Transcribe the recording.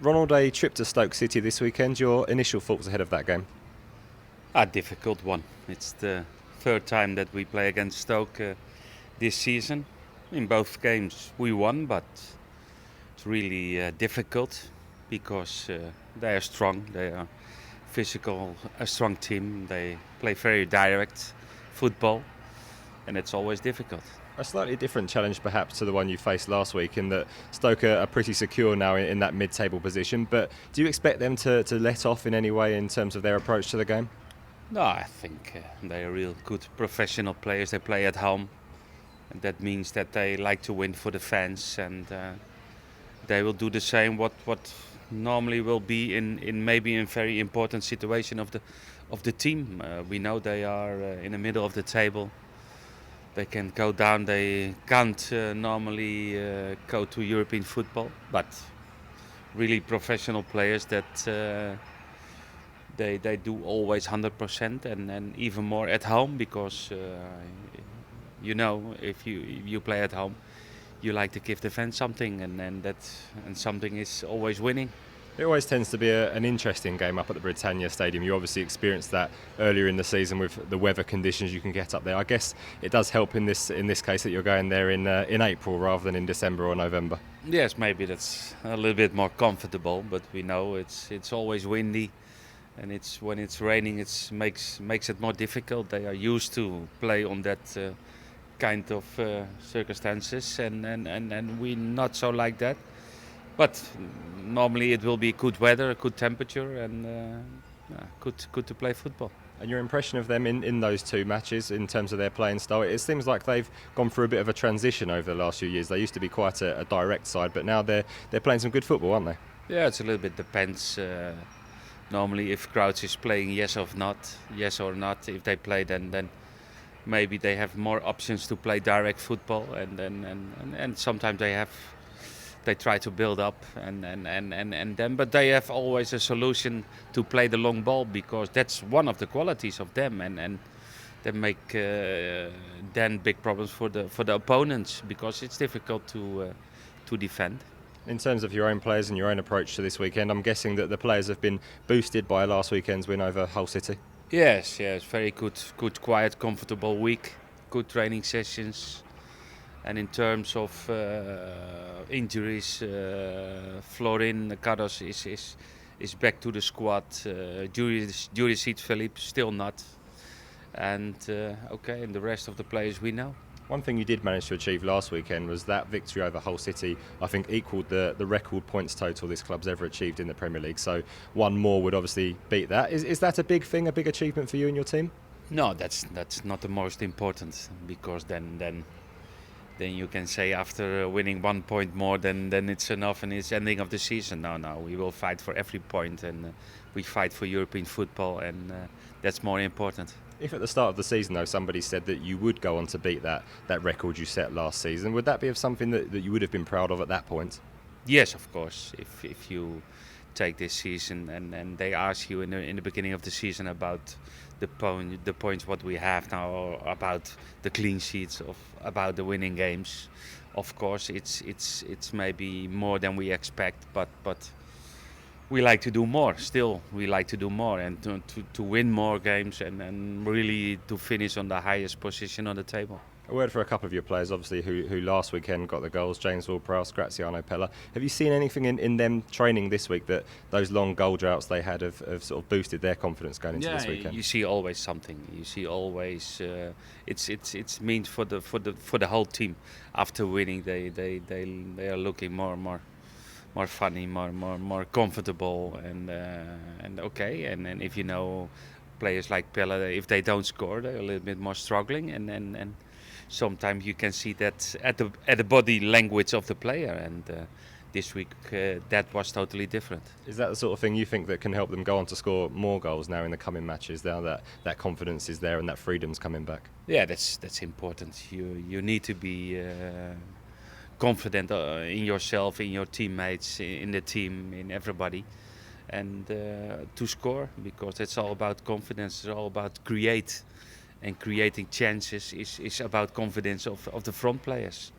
Ronald, a trip to Stoke City this weekend. Your initial thoughts ahead of that game? A difficult one. It's the third time that we play against Stoke this season. In both games we won, but it's really difficult because they are strong. They are physical, a strong team. They play very direct football, and it's always difficult. A slightly different challenge perhaps to the one you faced last week, in that Stoke are pretty secure now in that mid-table position, but do you expect them to let off in any way in terms of their approach to the game? No, I think they are real good professional players. They play at home, and that means that they like to win for the fans, and they will do the same what normally will be in maybe in very important situation of the team. We know they are in the middle of the table. They can go down. They can't normally go to European football, but really professional players that they do always 100% and even more at home, because if you play at home, you like to give the fans something, and something is always winning. It always tends to be an interesting game up at the Britannia Stadium. You obviously experienced that earlier in the season with the weather conditions you can get up there. I guess it does help in this case that you're going there in April rather than in December or November. Yes, maybe that's a little bit more comfortable, but we know it's always windy, and when it's raining, it makes it more difficult. They are used to play on that kind of circumstances, and we not so like that. But normally it will be good weather, good temperature, and good to play football. And your impression of them in those two matches in terms of their playing style? It seems like they've gone through a bit of a transition over the last few years. They used to be quite a direct side, but now they're playing some good football, aren't they? Yeah, it's a little bit depends. Normally, if Crouch is playing yes or not, if they play, then maybe they have more options to play direct football, and sometimes they try to build up and then, but they have always a solution to play the long ball, because that's one of the qualities of them, and they make then big problems for the opponents, because it's difficult to defend. In terms of your own players and your own approach to this weekend, I'm guessing that the players have been boosted by last weekend's win over Hull City. Yes, very good, quiet, comfortable week, good training sessions. And in terms of injuries, Florin Cardos is back to the squad. Juricic Philippe still not. And and the rest of the players we know. One thing you did manage to achieve last weekend was that victory over Hull City, I think, equalled the record points total this club's ever achieved in the Premier League. So one more would obviously beat that. Is that a big thing, a big achievement for you and your team? No, that's not the most important, because then you can say after winning 1 point more, then it's enough and it's ending of the season. No, we will fight for every point, and we fight for European football, and that's more important. If at the start of the season, though, somebody said that you would go on to beat that record you set last season, would that be of something that you would have been proud of at that point? Yes, of course. If you take this season and they ask you in the beginning of the season about the points what we have now, or about the clean sheets, about the winning games, of course it's maybe more than we expect, but we like to do more. Still, we like to do more, and to win more games, and really to finish on the highest position on the table. A word for a couple of your players, obviously, who last weekend got the goals, James Ward-Prowse, Graziano Pella. Have you seen anything in them training this week that those long goal droughts they had have sort of boosted their confidence going into this weekend? You see always something. You see always it's means for the whole team. After winning, they are looking more funny, more comfortable, and if you know players like Pella, if they don't score, they're a little bit more struggling, and sometimes you can see that at the body language of the player, and this week that was totally different. Is that the sort of thing you think that can help them go on to score more goals now in the coming matches, now that confidence is there and that freedom's coming back? Yeah, that's important. You need to be confident in yourself, in your teammates, in the team, in everybody, and to score, because it's all about confidence. It's all about creating chances. Is about confidence of the front players.